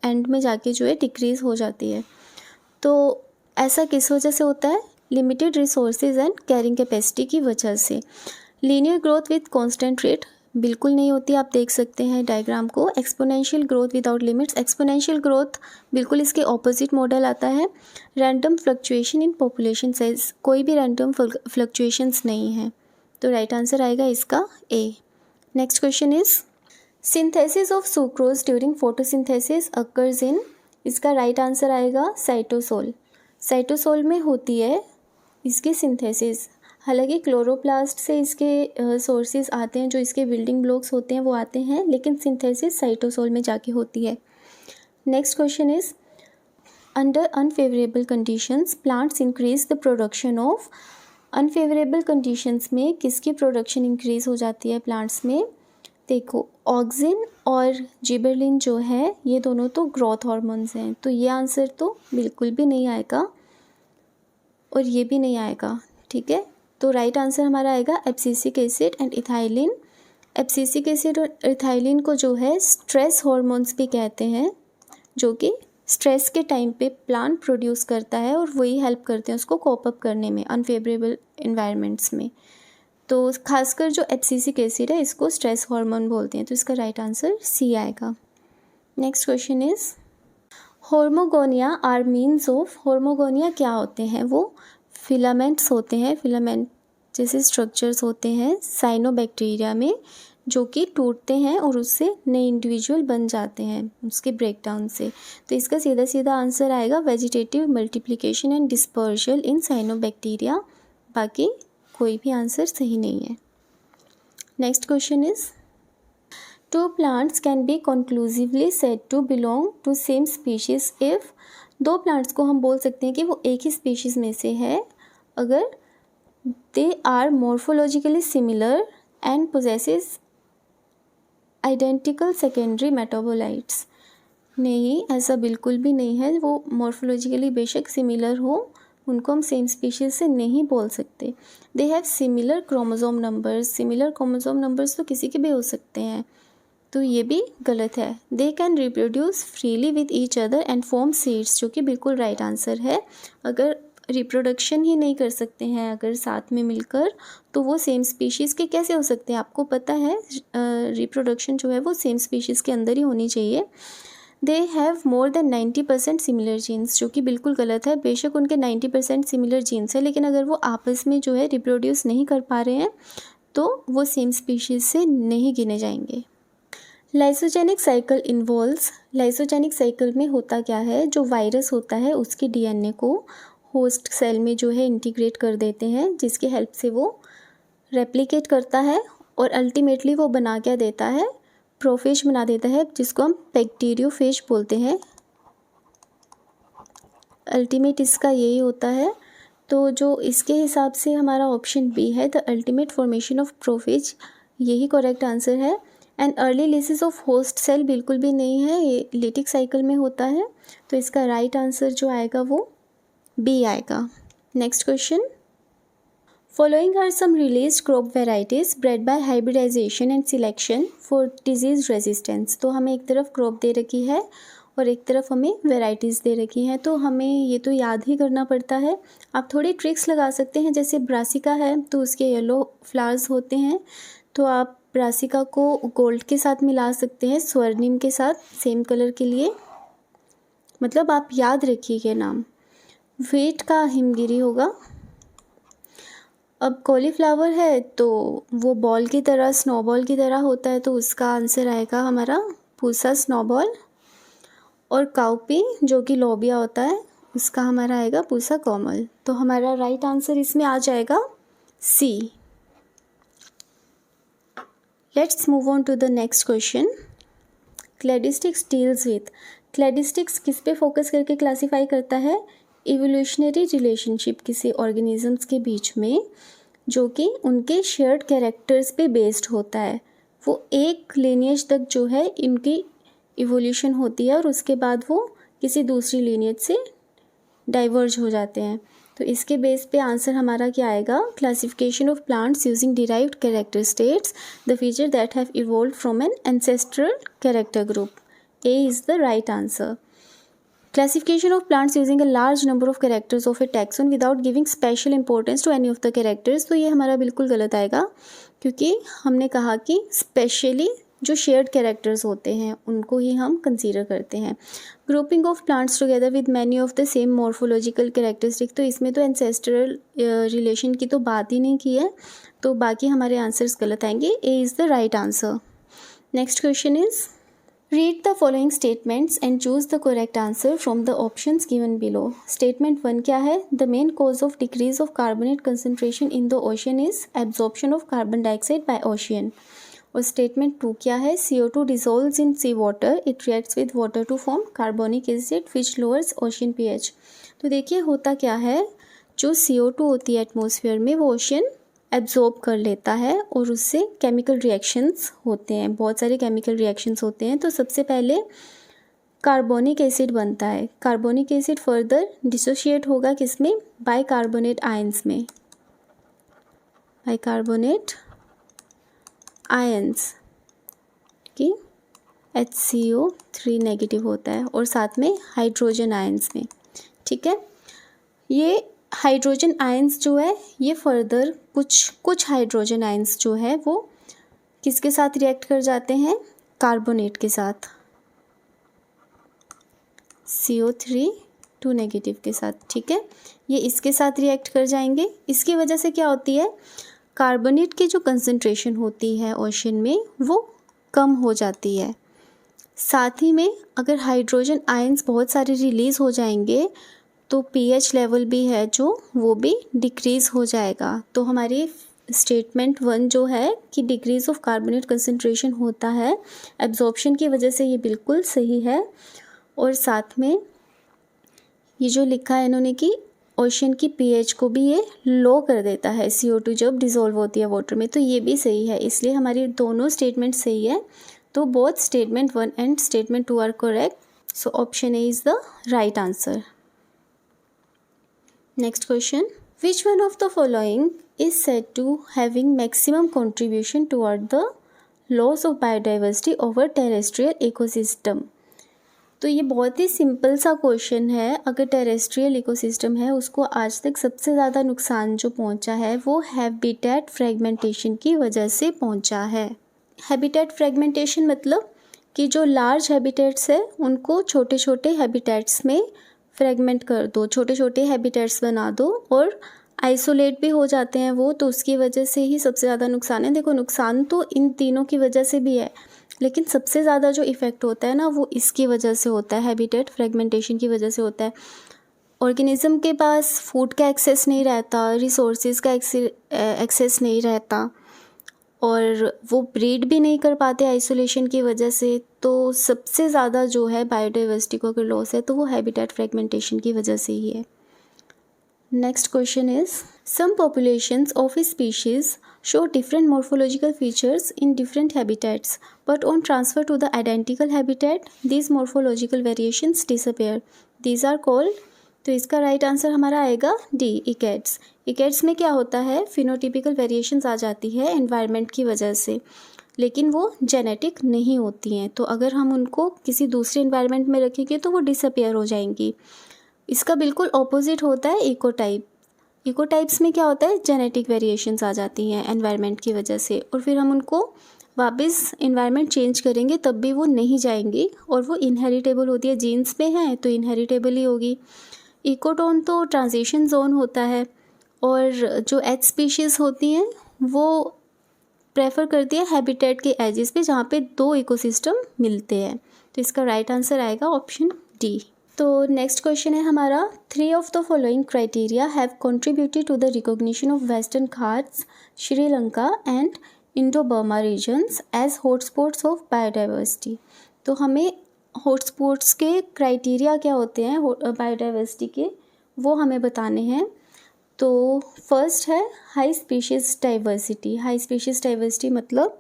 एंड में जाके जो है डिक्रीज़ हो जाती है। तो ऐसा किस वजह से होता है? Limited resources and carrying capacity की वजह से। Linear growth with constant rate बिल्कुल नहीं होती, आप देख सकते हैं डायग्राम को। Exponential growth without limits, exponential growth बिल्कुल इसके ऑपोजिट मॉडल आता है। Random fluctuation in population size, कोई भी रैंडम फ्लक्चुएशंस नहीं है। तो राइट आंसर आएगा इसका A. Next question is synthesis of sucrose during photosynthesis occurs in, इसका राइट आंसर आएगा साइटोसोल। साइटोसोल में होती है इसकी सिंथेसिस। हालांकि क्लोरोप्लास्ट से इसके सोर्सेज आते हैं, जो इसके बिल्डिंग ब्लॉक्स होते हैं वो आते हैं, लेकिन सिंथेसिस साइटोसोल में जाके होती है। Next question is under unfavourable conditions plants increase the production of. Unfavourable conditions में किसकी प्रोडक्शन इंक्रीज हो जाती है प्लांट्स में? देखो ऑक्सिन और जिबरलिन जो है ये दोनों तो ग्रोथ हार्मोन्स हैं, तो ये आंसर तो बिल्कुल भी नहीं आएगा और ये भी नहीं आएगा। ठीक है, तो राइट आंसर हमारा आएगा abscisic acid and ethylene. Abscisic acid और इथाइलिन को जो है स्ट्रेस हार्मोन्स भी कहते हैं, जो कि स्ट्रेस के टाइम पे प्लांट प्रोड्यूस करता है और वही हेल्प करते हैं उसको कोप अप करने में अनफेवरेबल इन्वायरमेंट्स में। तो खासकर जो एब्सिसिक एसिड है इसको स्ट्रेस हार्मोन बोलते हैं, तो इसका राइट आंसर सी आएगा। Next question is hormogonia are means of. Hormogonia क्या होते हैं? वो फिलामेंट्स होते हैं, फिलामेंट जैसे स्ट्रक्चर्स होते हैं साइनोबैक्टीरिया में, जो कि टूटते हैं और उससे नए इंडिविजुअल बन जाते हैं उसके ब्रेकडाउन से। तो इसका सीधा सीधा आंसर आएगा vegetative multiplication and dispersal in cyanobacteria, बाकी कोई भी आंसर सही नहीं है। Next question is two plants can be conclusively said to belong to same species if. दो प्लांट्स को हम बोल सकते हैं कि वो एक ही स्पीशीज़ में से है अगर they are morphologically similar and possesses identical secondary metabolites. नहीं, ऐसा बिल्कुल भी नहीं है। वो मॉर्फोलॉजिकली बेशक सिमिलर हो, उनको हम सेम स्पीशीज़ से नहीं बोल सकते। They have similar chromosome numbers. Similar chromosome numbers तो किसी के भी हो सकते हैं, तो ये भी गलत है। They can reproduce freely with each other and form seeds, जो कि बिल्कुल राइट आंसर है। अगर रिप्रोडक्शन ही नहीं कर सकते हैं अगर साथ में मिलकर, तो वो सेम स्पीशीज़ के कैसे हो सकते हैं? आपको पता है रिप्रोडक्शन जो है वो सेम स्पीशीज़ के अंदर ही होनी चाहिए। They have more than 90% similar genes, जो कि बिल्कुल गलत है। बेशक उनके 90% सिमिलर जीन्स है, लेकिन अगर वो आपस में जो है रिप्रोड्यूस नहीं कर पा रहे हैं तो वो सेम स्पीशीज़ से नहीं गिने जाएंगे। Lysogenic cycle involves. Lysogenic cycle में होता क्या है? जो वायरस होता है उसके डीएनए को होस्ट सेल में जो है इंटीग्रेट कर देते हैं, जिसकी हेल्प से वो रेप्लिकेट करता है और अल्टीमेटली वो बना क्या देता है? प्रोफेज बना देता है, जिसको हम बैक्टीरियोफेज बोलते हैं। अल्टीमेट इसका यही होता है। तो जो इसके हिसाब से हमारा ऑप्शन बी है, the ultimate formation of prophage, यही करेक्ट आंसर है। And early lysis of host cell बिल्कुल भी नहीं है, ये लिटिक साइकिल में होता है। तो इसका राइट आंसर जो आएगा वो बी आएगा। Next question, following are some released crop varieties bred by hybridization and selection for disease resistance. तो हमें एक तरफ क्रॉप दे रखी है और एक तरफ हमें वेराइटीज़ दे रखी हैं, तो हमें ये तो याद ही करना पड़ता है। आप थोड़ी ट्रिक्स लगा सकते हैं, जैसे ब्रासिका है तो उसके येलो फ्लावर्स होते हैं, तो आप ब्रासिका को गोल्ड के साथ मिला सकते हैं, स्वर्णिम के साथ सेम कलर के लिए। मतलब आप याद रखिए नाम। व्हीट का हिमगिरी होगा। अब कॉलीफ्लावर है तो वो बॉल की तरह, स्नोबॉल की तरह होता है, तो उसका आंसर आएगा हमारा पूसा स्नोबॉल। और काउपी जो कि लोबिया होता है, उसका हमारा आएगा पूसा कोमल। तो हमारा राइट आंसर इसमें आ जाएगा C. Let's move on to the next question. Cladistics deals with. Cladistics किस पे फोकस करके क्लासीफाई करता है? इवोल्यूशनरी रिलेशनशिप किसी ऑर्गेनिजम्स के बीच में, जो कि उनके शेयर्ड कैरेक्टर्स पे बेस्ड होता है। वो एक लिनिएज तक जो है इनकी इवोल्यूशन होती है और उसके बाद वो किसी दूसरी लिनिएज से डाइवर्ज हो जाते हैं। तो इसके बेस पे आंसर हमारा क्या आएगा? Classification of plants using derived character states, the feature that have evolved from an ancestral character group. A is the right answer. Classification of plants using a large number of characters of a taxon without giving special importance to any of the characters, तो ये हमारा बिल्कुल गलत आएगा, क्योंकि हमने कहा कि स्पेशली जो शेयर्ड कैरेक्टर्स होते हैं उनको ही हम कंसीडर करते हैं। Grouping of plants together with many of the same morphological characteristic, तो इसमें तो एंसेस्ट्रल रिलेशन की तो बात ही नहीं की है, तो बाकी हमारे आंसर्स गलत आएंगे। ए is the right answer. Next question is Read the following statements and choose the correct answer from the options given below. Statement 1 क्या है? The main cause of decrease of carbonate concentration in the ocean is absorption of carbon dioxide by ocean. और statement 2 क्या है? CO2 dissolves in sea water. It reacts with water to form carbonic acid which lowers ocean pH. तो देखिए होता क्या है, जो CO2 होती है एटमॉस्फेयर में वो ओशियन एब्जॉर्ब कर लेता है और उससे केमिकल रिएक्शंस होते हैं, बहुत सारे केमिकल रिएक्शंस होते हैं। तो सबसे पहले कार्बोनिक एसिड बनता है। कार्बोनिक एसिड फर्दर डिसोशिएट होगा किसमें, बाइकार्बोनेट आयंस में, बाइकार्बोनेट आयंस की HCO3 नेगेटिव होता है और साथ में हाइड्रोजन आयंस में। ठीक है, ये हाइड्रोजन आयंस जो है ये फर्दर कुछ हाइड्रोजन आयंस जो है वो किसके साथ रिएक्ट कर जाते हैं, कार्बोनेट के साथ, CO3 नेगेटिव के साथ। ठीक है, ये इसके साथ रिएक्ट कर जाएंगे। इसकी वजह से क्या होती है, कार्बोनेट की जो कंसंट्रेशन होती है ओशन में वो कम हो जाती है। साथ ही में अगर हाइड्रोजन आयंस बहुत सारे रिलीज़ हो जाएंगे तो pH लेवल भी है जो वो भी डिक्रीज़ हो जाएगा। तो हमारी स्टेटमेंट 1 जो है कि डिक्रीज़ ऑफ कार्बोनेट कंसंट्रेशन होता है एब्जॉर्प्शन की वजह से, ये बिल्कुल सही है। और साथ में ये जो लिखा है इन्होंने कि ओशन की pH को भी ये लो कर देता है CO2 जब डिज़ोल्व होती है वाटर में, तो ये भी सही है। इसलिए हमारी दोनों स्टेटमेंट सही है। तो both statement 1 and statement 2 are correct. So option A is the right answer. Next question, which one of the following is said to having maximum contribution toward the loss of biodiversity over terrestrial ecosystem. तो ये बहुत ही simple सा question है। अगर terrestrial ecosystem है उसको आज तक सबसे ज़्यादा नुकसान जो पहुंचा है वो हैबिटेट फ्रेगमेंटेशन की वजह से पहुंचा है। हैबिटेट फ्रेगमेंटेशन मतलब कि जो लार्ज हैबिटेट्स है उनको छोटे छोटे हैबिटेट्स में फ्रेगमेंट कर दो, छोटे छोटे हैबिटेट्स बना दो और आइसोलेट भी हो जाते हैं वो, तो उसकी वजह से ही सबसे ज़्यादा नुकसान है। देखो, नुकसान तो इन तीनों की वजह से भी है, लेकिन सबसे ज़्यादा जो इफ़ेक्ट होता है ना वो इसकी वजह से होता है, हैबिटेट फ्रेगमेंटेशन की वजह से होता है। ऑर्गेनिज्म के पास फूड का एक्सेस नहीं रहता, रिसोर्सेज का एक्सेस नहीं रहता और वो ब्रीड भी नहीं कर पाते आइसोलेशन की वजह से। तो सबसे ज़्यादा जो है बायोडाइवर्सिटी को अगर लॉस है तो वो हैबिटेट फ्रेगमेंटेशन की वजह से ही है। Next question is, some populations of a species show different morphological features in different habitats, but on transfer to the identical habitat, these morphological variations disappear. These are called, तो इसका right answer हमारा आएगा D, इकेट्स। इकेट्स में क्या होता है, फिनोटिपिकल variations आ जाती है एनवायरनमेंट की वजह से, लेकिन वो जेनेटिक नहीं होती हैं। तो अगर हम उनको किसी दूसरे एनवायरनमेंट में रखेंगे तो वो डिसअपियर हो जाएंगी। इसका बिल्कुल ऑपोजिट होता है इकोटाइप। इकोटाइप्स में क्या होता है, जेनेटिक वेरिएशंस आ जाती हैं एनवायरनमेंट की वजह से और फिर हम उनको वापस एनवायरनमेंट चेंज करेंगे तब भी वो नहीं जाएंगी और वो इनहेरिटेबल होती है, जीन्स में है तो इनहेरिटेबल ही होगी। इकोटोन तो ट्रांजिशन जोन होता है और जो एच स्पीशीज़ होती हैं वो प्रेफर करती है हैबिटेट के एजेस पे जहाँ पे दो इकोसिस्टम मिलते हैं। तो इसका राइट आंसर आएगा ऑप्शन डी। तो नेक्स्ट क्वेश्चन है हमारा, 3 of the following criteria have contributed to the recognition of western Ghats, Sri Lanka and Indo Burma regions as hotspots of biodiversity. तो हमें हॉटस्पॉट्स के क्राइटेरिया क्या होते हैं बायोडाइवर्सिटी के, वो हमें बताने हैं। तो फर्स्ट है high species diversity. High species diversity मतलब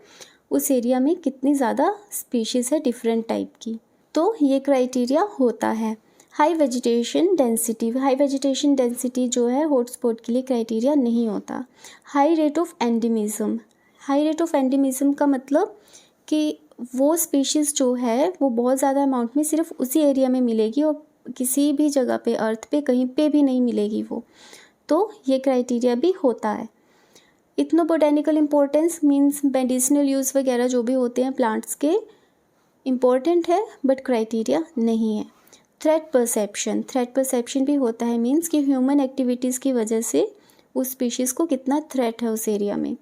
उस एरिया में कितनी ज़्यादा स्पीशीज़ है डिफरेंट टाइप की, तो ये क्राइटेरिया होता है। High vegetation density, high vegetation density जो है हॉटस्पॉट के लिए क्राइटेरिया नहीं होता। High rate of endemism, high rate of endemism का मतलब कि वो स्पीशीज़ जो है वो बहुत ज़्यादा अमाउंट में सिर्फ उसी एरिया में मिलेगी और किसी भी जगह पे अर्थ पे कहीं पे भी नहीं मिलेगी वो, तो ये क्राइटेरिया भी होता है। Ethno botanical importance means medicinal use वगैरह जो भी होते हैं प्लांट्स के, इम्पोर्टेंट है बट क्राइटेरिया नहीं है। थ्रेट परसेप्शन, थ्रेट परसेप्शन भी होता है, मीन्स कि ह्यूमन एक्टिविटीज़ की वजह से उस स्पीशीज़ को कितना थ्रेट है उस एरिया में।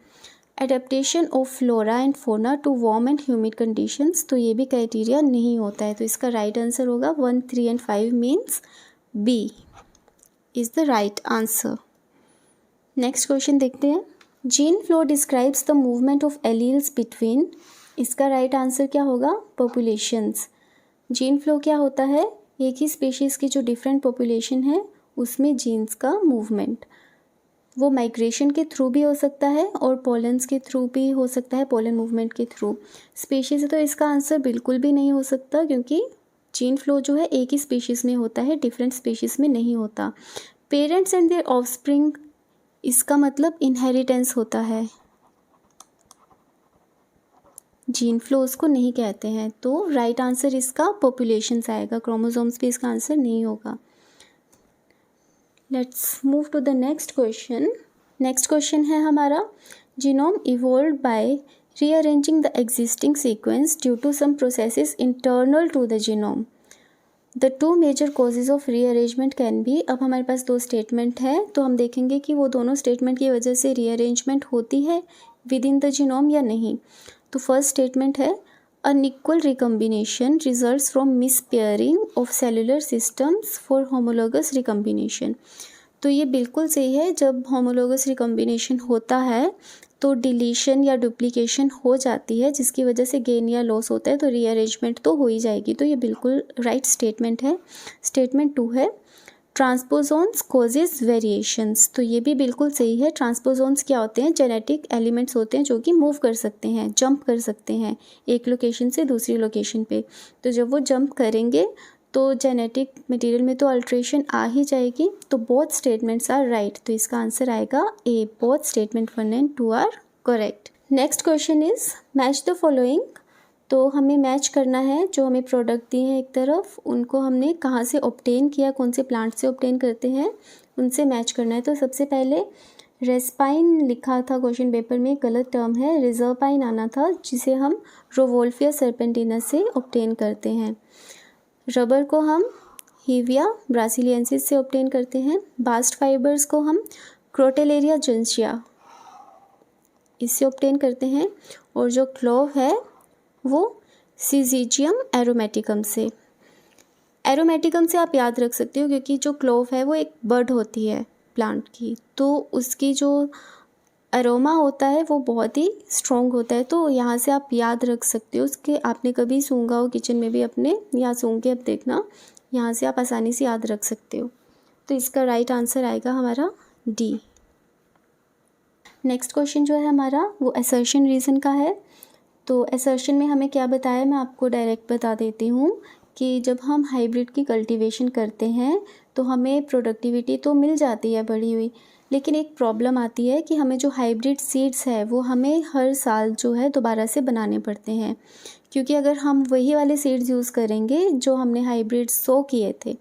Adaptation of flora and fauna to warm and humid conditions, तो ये भी क्राइटेरिया नहीं होता है। तो इसका राइट आंसर होगा 1, 3 and 5 means B is the right answer. Next question देखते हैं, gene flow describes the movement of alleles between, इसका राइट आंसर क्या होगा, पॉपुलेशंस। जीन फ्लो क्या होता है, एक ही स्पीशीज़ की जो डिफरेंट पॉपुलेशन है उसमें जीन्स का मूवमेंट, वो माइग्रेशन के थ्रू भी हो सकता है और पोलन्स के थ्रू भी हो सकता है, पोलन मूवमेंट के थ्रू। स्पीशीज़ है तो इसका आंसर बिल्कुल भी नहीं हो सकता, क्योंकि जीन फ्लो जो है एक ही स्पीशीज़ में होता है, डिफरेंट स्पीशीज़ में नहीं होता। पेरेंट्स एंड देयर ऑफस्प्रिंग, इसका मतलब इनहेरिटेंस होता है, जीन फ्लो उसको नहीं कहते हैं। तो राइट आंसर इसका पॉपुलेशंस आएगा, क्रोमोसोम्स भी इसका आंसर नहीं होगा। Let's move to the next question. Next question है हमारा, genome evolve by rearranging the existing sequence due to some processes internal to the genome. The two major causes of rearrangement can be. अब हमारे पास दो statement है, तो हम देखेंगे कि वो दोनों स्टेटमेंट की वजह से रीअरेंजमेंट होती है विद इन द जीनोम या नहीं। तो फर्स्ट स्टेटमेंट है, unequal recombination results from mispairing of cellular systems for homologous recombination. तो ये बिल्कुल सही है, जब होमोलोगस रिकम्बिनेशन होता है तो डिलीशन या डुप्लीकेशन हो जाती है, जिसकी वजह से गेन या लॉस होता है, तो रीअरेंजमेंट तो हो ही जाएगी। तो ये बिल्कुल राइट स्टेटमेंट है। स्टेटमेंट 2 है, ट्रांसपोजोन्स कॉजेज वेरिएशंस। तो ये भी बिल्कुल सही है। ट्रांसपोजोन्स क्या होते हैं? जेनेटिक एलिमेंट्स होते हैं जो कि मूव कर सकते हैं, जंप कर सकते हैं एक लोकेशन से दूसरी लोकेशन पे। तो जब वो जंप करेंगे तो जेनेटिक मटेरियल में तो अल्ट्रेशन आ ही जाएगी। तो बोथ स्टेटमेंट्स आर राइट। तो इसका आंसर आएगा A, both statement 1 and 2 are correct. Next question is match the following. तो हमें मैच करना है, जो हमें प्रोडक्ट दिए हैं एक तरफ, उनको हमने कहाँ से ऑब्टेन किया, कौन से प्लांट से ऑब्टेन करते हैं, उनसे मैच करना है। तो सबसे पहले रेस्पाइन लिखा था क्वेश्चन पेपर में, गलत टर्म है, रिजर्पाइन आना था, जिसे हम रोवोल्फिया सर्पेंटिनस से ऑब्टेन करते हैं। रबर को हम हीविया ब्रासिलियंसिस से ऑब्टेन करते हैं। बास्ट फाइबर्स को हम क्रोटेलेरिया जेंसिया इससे ऑब्टेन करते हैं। और जो क्लोव है वो सिजिजियम एरोमेटिकम से। एरोमेटिकम से आप याद रख सकते हो, क्योंकि जो क्लोव है वो एक बर्ड होती है प्लांट की, तो उसकी जो अरोमा होता है वो बहुत ही स्ट्रॉन्ग होता है। तो यहाँ से आप याद रख सकते हो उसके, आपने कभी सूंघा हो किचन में भी अपने, या सूंघ के अब देखना, यहाँ से आप आसानी से याद रख सकते हो। तो इसका राइट आंसर आएगा हमारा डी। नेक्स्ट क्वेश्चन जो है हमारा वो असर्शन रीज़न का है। तो असर्शन में हमें क्या बताया, मैं आपको डायरेक्ट बता देती हूँ कि जब हम हाइब्रिड की कल्टीवेशन करते हैं तो हमें प्रोडक्टिविटी तो मिल जाती है बढ़ी हुई, लेकिन एक प्रॉब्लम आती है कि हमें जो हाइब्रिड सीड्स है वो हमें हर साल जो है दोबारा से बनाने पड़ते हैं। क्योंकि अगर हम वही वाले सीड्स यूज़ करेंगे जो हमने हाइब्रिड सो किए थे,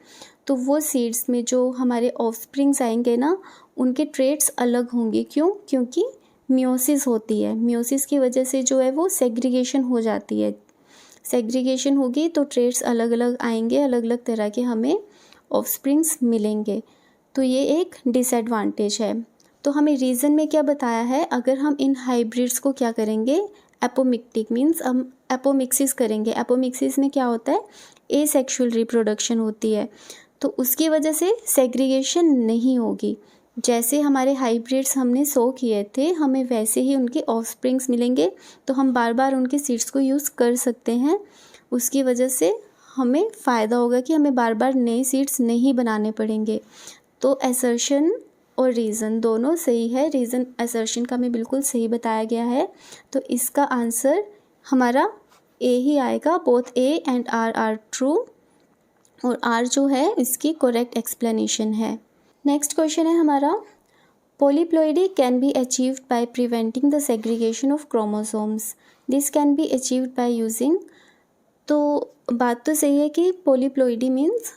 तो वो सीड्स में जो हमारे ऑफस्प्रिंग्स आएंगे ना, उनके ट्रेट्स अलग होंगे। क्यों? क्योंकि मियोसिस होती है, मियोसिस की वजह से जो है वो सेग्रीगेशन हो जाती है। सेग्रीगेशन होगी तो ट्रेट्स अलग अलग आएंगे, अलग अलग तरह के हमें ऑफस्प्रिंग्स मिलेंगे। तो ये एक डिसएडवांटेज है। तो हमें रीज़न में क्या बताया है, अगर हम इन हाइब्रिड्स को क्या करेंगे, एपोमिक्टिक मीन्स हम एपोमिक्सिस करेंगे। एपोमिक्सिस में क्या होता है, एसेक्सुअल रिप्रोडक्शन होती है, तो उसकी वजह से सेग्रीगेशन नहीं होगी। जैसे हमारे हाइब्रिड्स हमने सो किए थे, हमें वैसे ही उनके ऑफस्प्रिंग्स मिलेंगे, तो हम बार बार उनके सीड्स को यूज़ कर सकते हैं। उसकी वजह से हमें फ़ायदा होगा कि हमें बार बार नए सीड्स नहीं बनाने पड़ेंगे। तो असर्शन और रीज़न दोनों सही है। रीज़न असर्शन का हमें बिल्कुल सही बताया गया है। तो इसका आंसर हमारा ए ही आएगा। Both A and R are true, और आर जो है इसकी करेक्ट एक्सप्लेनेशन है। नेक्स्ट क्वेश्चन है हमारा, polyploidy can be achieved by preventing the segregation of chromosomes. This can be achieved by using. तो बात तो सही है कि पॉलीप्लॉइडी मीन्स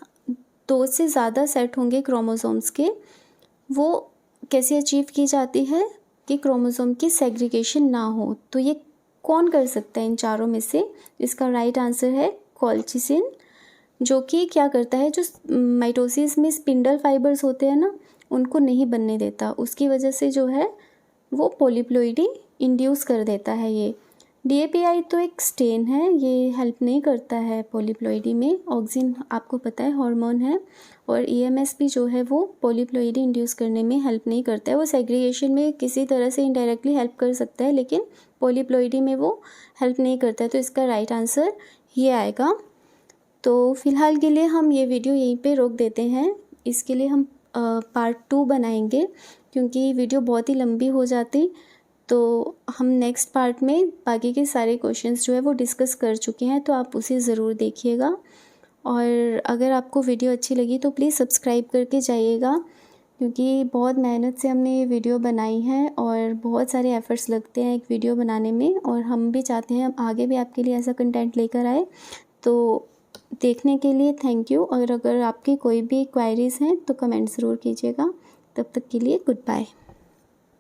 2 से ज़्यादा सेट होंगे क्रोमोसोम्स के। वो कैसे अचीव की जाती है कि क्रोमोसोम की सेग्रीगेशन ना हो। तो ये कौन कर सकता है इन चारों में से? इसका राइट आंसर है कॉल्चिसिन, जो कि क्या करता है, जो माइटोसिस में स्पिंडल फाइबर्स होते हैं ना, उनको नहीं बनने देता। उसकी वजह से जो है वो पॉलीप्लॉइडी इंड्यूस कर देता है। ये DAPI तो एक स्टेन है, ये हेल्प नहीं करता है पॉलीप्लॉइडी में। ऑक्सिन आपको पता है हार्मोन है, और EMS भी जो है वो पॉलीप्लॉइडी इंड्यूस करने में हेल्प नहीं करता है। वो सेग्रीगेशन में किसी तरह से इनडायरेक्टली हेल्प कर सकता है, लेकिन पॉलीप्लॉइडी में वो हेल्प नहीं करता है। तो इसका राइट आंसर ये आएगा। तो फ़िलहाल के लिए हम ये वीडियो यहीं पे रोक देते हैं। इसके लिए हम पार्ट 2 बनाएंगे, क्योंकि वीडियो बहुत ही लंबी हो जाती। तो हम नेक्स्ट पार्ट में बाकी के सारे क्वेश्चंस जो है वो डिस्कस कर चुके हैं, तो आप उसे ज़रूर देखिएगा। और अगर आपको वीडियो अच्छी लगी तो प्लीज़ सब्सक्राइब करके जाइएगा, क्योंकि बहुत मेहनत से हमने ये वीडियो बनाई है और बहुत सारे एफ़र्ट्स लगते हैं एक वीडियो बनाने में, और हम भी चाहते हैं हम आगे भी आपके लिए ऐसा कंटेंट लेकर आए। तो देखने के लिए थैंक यू, और अगर आपकी कोई भी क्वेरीज़ हैं तो कमेंट ज़रूर कीजिएगा। तब तक के लिए गुड बाय।